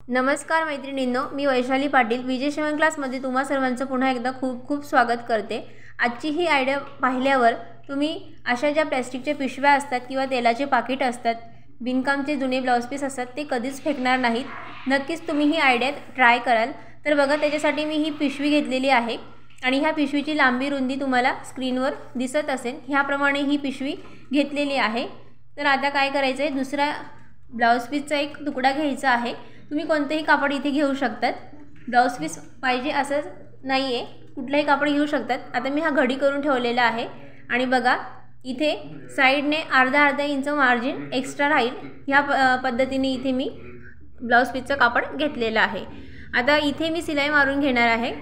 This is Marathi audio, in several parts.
नमस्कार मैत्रिणींनो, मी वैशाली पाटील विजय शिवण क्लासमध्ये तुम्हा सर्वांचं पुन्हा एकदा खूप खूप स्वागत करते। आजची ही आयडिया पाहिल्यावर तुम्ही अशा ज्या प्लास्टिकच्या पिशव्या असतात किंवा तेलाचे पाकिट असतात, बिनकामचे जुने ब्लाउज पीस असतात ते कधीच फेकणार नाहीत। नक्कीच तुम्ही ही आयडिया ट्राय कराल। तर बघा, त्याच्यासाठी मी ही पिशवी घेतलेली आहे आणि ह्या पिशवीची लांबी रुंदी तुम्हाला स्क्रीनवर दिसत असेल। ह्याप्रमाणे ही पिशवी घेतलेली आहे। तर आता काय करायचं आहे, दुसरा ब्लाउज पीसचा एक तुकडा घ्यायचा आहे। तुम्ही कोणतेही कापड इथे घेऊ शकतात, ब्लाउज पीस पाहिजे असं नाही आहे, कुठलाही कापड घेऊ शकतात। आता मी हा घडी करून ठेवलेला आहे आणि बघा इथे साईडने अर्धा इंच मार्जिन एक्स्ट्रा राहील। ह्या पद्धतीने इथे मी ब्लाउज पीसचं कापड घेतलेलं आहे। आता इथे मी सिलाई मारून घेणार आहे।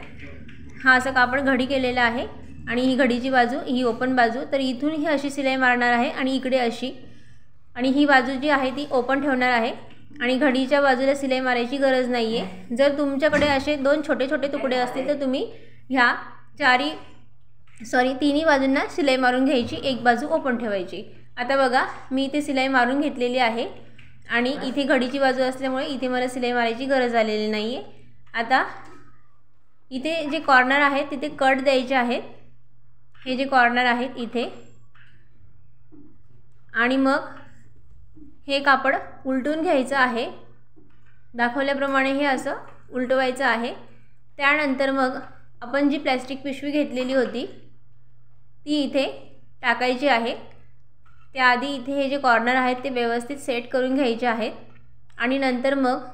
हा असं कापड घडी केलेला आहे आणि ही घडीची बाजू, ही ओपन बाजू, तर इथून ही अशी सिलाई मारणार आहे आणि इकडे अशी, आणि ही बाजू जी आहे ती ओपन ठेवणार आहे आणि घडीच्या बाजूला सिलाई मारायची गरज नाही आहे। जर तुमच्याकडे असे दोन छोटे छोटे तुकडे असतील तर तुम्ही ह्या तिन्ही बाजूंना सिलाई मारून घ्यायची, एक बाजू ओपन ठेवायची। आता बघा मी इथे सिलाई मारून घेतलेली आहे आणि इथे घडीची बाजू असल्यामुळे इथे मला सिलाई मारायची गरज आलेली नाही आहे। आता इथे जे कॉर्नर आहे तिथे कट द्यायचे आहेत, हे जे कॉर्नर आहेत इथे, आणि मग हे कापड उलटून घ्यायचं आहे। दाखवल्याप्रमाणे हे असं उलटवायचं आहे। त्यानंतर मग आपण जी प्लास्टिक पिशवी घेतलेली होती ती इथे टाकायची आहे। त्याआधी इथे हे जे कॉर्नर आहेत ते व्यवस्थित सेट करून घ्यायचे आहेत आणि नंतर मग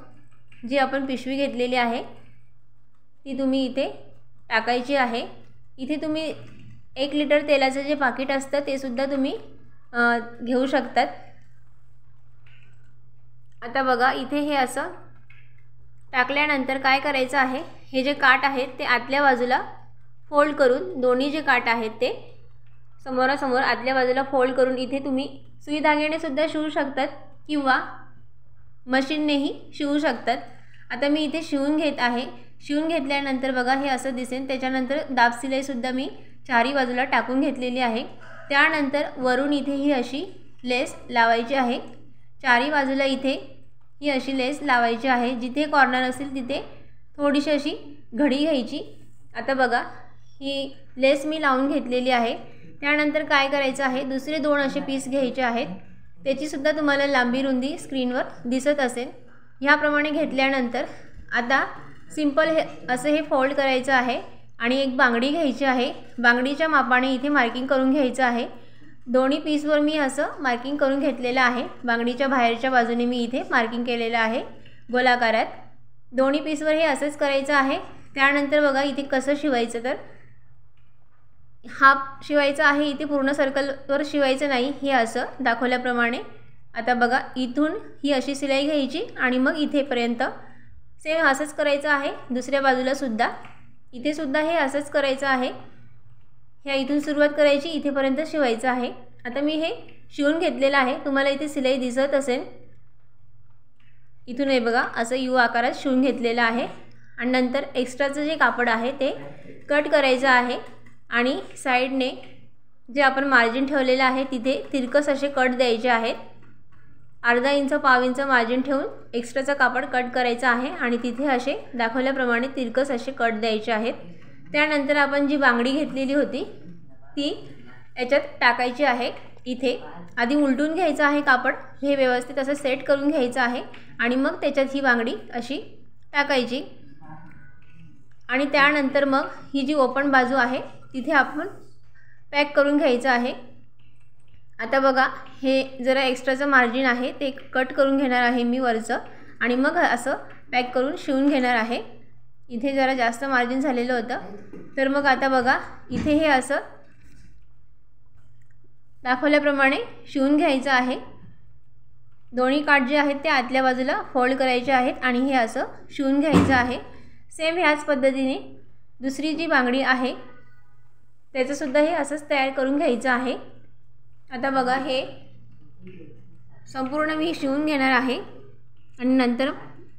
जी आपण पिशवी घेतलेली आहे ती तुम्ही इथे टाकायची आहे। इथे तुम्ही 1 लिटर तेलाचं जे पाकिट असतं ते सुद्धा तुम्ही घेऊ शकतात। आता बघा इथे हे असं टाकल्यानंतर काय करायचं आहे, हे जे काठ आहेत ते आतल्या बाजूला फोल्ड करून, दोन्ही जे काठ आहेत ते समोरासमोर आतल्या बाजूला फोल्ड करून इथे तुम्ही सुई धाग्याने सुद्धा शिवू शकतात किंवा मशीननेही शिवू शकतात। आता मी इथे शिवून घेत आहे। शिवून घेतल्यानंतर बघा हे असं दिसेल। त्याच्यानंतर दाब सिलाई सुद्धा मी चारी बाजूला टाकून घेतलेली आहे। त्यानंतर वरून इथे ही अशी लेस लावायची आहे। चारी बाजूला इथे ही अशी लेस लावायची आहे। जिथे कॉर्नर असेल तिथे थोडीशी अशी घडी घ्यायची। आता बघा ही लेस मी लावून घेतलेली आहे। त्यानंतर काय करायचं आहे, दुसरे 2 असे पीस घ्यायचे आहेत, त्याची सुद्धा तुम्हाला लांबी रुंदी स्क्रीनवर दिसत असेल। ह्याप्रमाणे घेतल्यानंतर आता सिंपल हे फोल्ड करायचं आहे आणि एक बांगडी घ्यायची आहे। बांगडीच्या मापाने इथे मार्किंग करून घ्यायचं आहे। दोन्ही पीसवर मी असं मार्किंग करून घेतलेलं आहे। बांगडीच्या बाहेरच्या बाजूने मी इथे मार्किंग केलेलं आहे गोलाकारात। दोन्ही पीसवर हे असंच करायचं आहे। त्यानंतर बघा इथे कसं शिवायचं, तर हाफ शिवायचं आहे, इथे पूर्ण सर्कलवर शिवायचं नाही, हे असं दाखवल्याप्रमाणे। आता बघा इथून ही अशी सिलाई घ्यायची आणि मग इथेपर्यंत सेम असंच करायचं आहे। दुसऱ्या बाजूला सुद्धा इथे सुद्धा हे असंच करायचं आहे। ह्या इथून सुरुवात करायची, इथेपर्यंत शिवायचं आहे। आता मी हे शिवून घेतलेलं आहे, तुम्हाला इथे सिलाई दिसत असेल। इथून हे बघा असं यू आकारात शिवून घेतलेलं आहे आणि नंतर एक्स्ट्राचं जे कापड आहे ते कट करायचं आहे आणि साईडने जे आपण मार्जिन ठेवलेलं आहे तिथे तिरकस असे कट द्यायचे आहेत। अर्धा इंच पाव इंच मार्जिन ठेवून एक्स्ट्राचं कापड कट करायचं आहे आणि तिथे असे दाखवल्याप्रमाणे तिरकस असे कट द्यायचे आहेत। त्यानंतर आपण जी बांगडी घेतलेली होती ती याच्यात टाकायची आहे। इथे आधी उलटून घ्यायचं आहे कापड, हे व्यवस्थित असं सेट करून घ्यायचं आहे आणि मग त्याच्यात ही बांगडी अशी टाकायची आणि त्यानंतर मग ही जी ओपन बाजू आहे तिथे आपण पॅक करून घ्यायचं आहे। आता बघा हे जरा एक्स्ट्राचं मार्जिन आहे ते कट करून घेणार आहे मी वरचं आणि मग असं पॅक करून शिवून घेणार आहे। इथे जरा जास्त मार्जिन झालेलं होतं, तर मग आता बघा इथे हे असं दाखवल्याप्रमाणे शिवून घ्यायचं आहे। दोन्ही काठ जे आहेत ते आतल्या बाजूला फोल्ड करायचे आहेत आणि हे असं शिवून घ्यायचं आहे। सेम ह्याच पद्धतीने दुसरी जी बांगडी आहे त्याचंसुद्धा हे असंच तयार करून घ्यायचं आहे। आता बघा हे संपूर्ण मी शिवून घेणार आहे आणि नंतर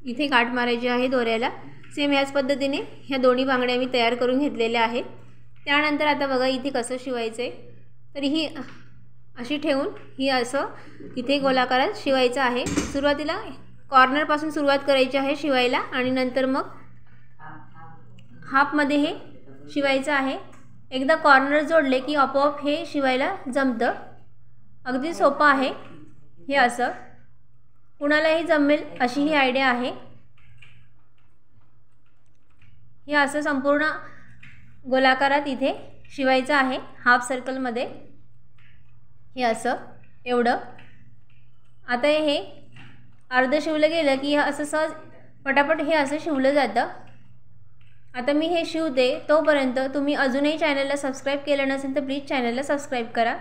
इथे गाठ मारायची आहे दोऱ्याला। सेम ह्याच पद्धतीने ह्या दोन्ही बांगड्या मी तयार करून घेतलेल्या आहेत। त्यानंतर आता बघा इथे कसं शिवायचं आहे, तर ही अशी ठेवून ही असं इथे गोलाकारात शिवायचं आहे। सुरुवातीला कॉर्नरपासून सुरुवात करायची आहे शिवायला आणि नंतर मग हाफमध्ये हे शिवायचं आहे। एकदा कॉर्नर जोडले की आपोआप हे शिवायला जमतं। अगदी सोपं आहे हे, असं कुणालाही जमेल अशी ही आयडिया आहे। हे असं संपूर्ण गोलाकारात इथे शिवायचं आहे हाफ सर्कलमध्ये, हे असं एवढं। आता हे अर्ध शिवलं गेलं की असं सहज पटापट हे असं शिवलं जातं। आता मी हे शिवते तोपर्यंत तुम्ही अजूनही चॅनलला सबस्क्राईब केलं नसेल तर प्लीज चॅनलला सबस्क्राईब करा।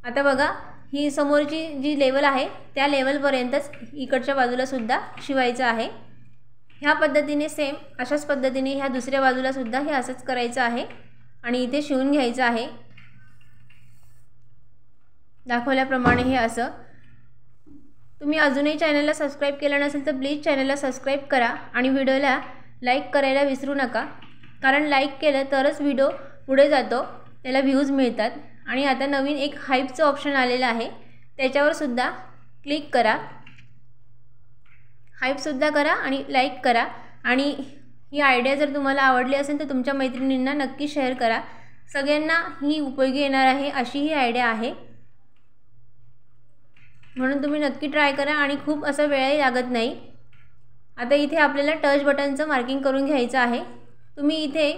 आता बघा ही समोरची जी लेवल आहे त्या लेवलपर्यंतच इकडच्या बाजूला सुद्धा शिवायचं आहे। ह्या पद्धतीने सेम अशाच पद्धतीने ह्या दुसऱ्या बाजूला सुद्धा हे असंच करायचं आहे आणि इथे शिवून घ्यायचं आहे दाखवल्याप्रमाणे। हे असं तुम्ही अजूनही चॅनलला सबस्क्राईब केलं नसेल तर प्लीज चॅनलला सबस्क्राईब करा आणि व्हिडिओला लाईक करायला विसरू नका, कारण लाईक केलं तरच व्हिडिओ पुढे जातो, त्याला व्ह्यूज मिळतात। आणि आता नवीन एक हाईपचं ऑप्शन आलेलं आहे, त्याच्यावर सुद्धा क्लिक करा, हाईपसुद्धा करा आणि लाईक करा। आणि ही आयडिया जर तुम्हाला आवडली असेल तर तुमच्या मैत्रिणींना नक्की शेअर करा, सगळ्यांना ही उपयोगी येणार आहे अशी ही आयडिया आहे, म्हणून तुम्ही नक्की ट्राय करा आणि खूप असा वेळही लागत नाही। आता इथे आपल्याला टच बटनचं मार्किंग करून घ्यायचं आहे। तुम्ही इथे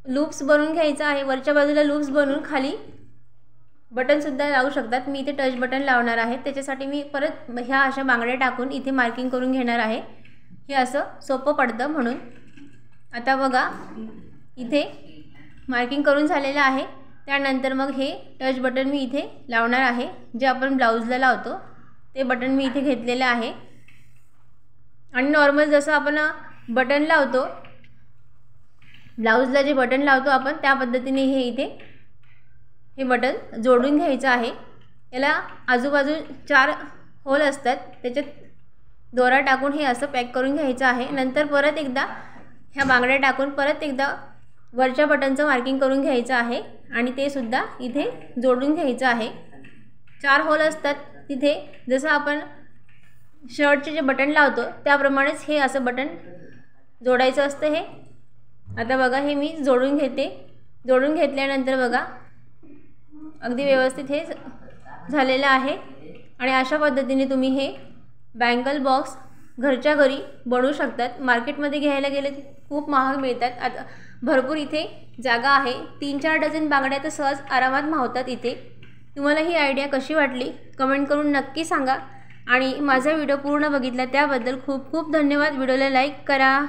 लूप्स बनवून घ्यायचं आहे, वरच्या बाजूला लूप्स बनवून खाली बटनसुद्धा लावू शकतात। मी इथे टच बटन लावणार आहे, त्याच्यासाठी मी परत ह्या अशा बांगड्या टाकून इथे मार्किंग करून घेणार आहे, हे असं सोपं पडतं म्हणून। आता बघा इथे मार्किंग करून झालेलं आहे, त्यानंतर मग हे टच बटन मी इथे लावणार आहे, जे आपण ब्लाऊजला लावतो ते बटन मी इथे घेतलेलं आहे। आणि नॉर्मल जसं आपण बटन लावतो ब्लाऊजला, जे बटन लावतो आपण त्या पद्धतीने हे इथे हे बटन जोडून घ्यायचं आहे। याला आजूबाजू 4 होल असतात, त्याच्यात दोरा टाकून हे असं पॅक करून घ्यायचं आहे। नंतर परत एकदा ह्या बांगड्या टाकून परत एकदा वरच्या बटनचं मार्किंग करून घ्यायचं आहे आणि ते सुद्धा इथे जोडून घ्यायचं आहे। 4 होल असतात तिथे, जसं आपण शर्टचे जे बटन लावतो त्याप्रमाणेच हे असं बटन जोडायचं असतं हे। आता बघा हे मी जोडून घेते, जोडून घेतल्यानंतर बघा अगदी व्यवस्थित हे झालेलं आहे। आणि अशा पद्धतीने तुम्ही हे बँगल बॉक्स घरच्या घरी बनवू शकतात। मार्केटमध्ये घ्यायला गेले खूप महाग मिळतात। आता भरपूर इथे जागा आहे, 3-4 डझन बांगड्या तर सहज आरामात मावतात इथे। तुम्हाला ही आयडिया कशी वाटली कमेंट करून नक्की सांगा आणि माझा व्हिडिओ पूर्ण बघितला त्याबद्दल खूप खूप धन्यवाद। व्हिडिओला लाईक करा।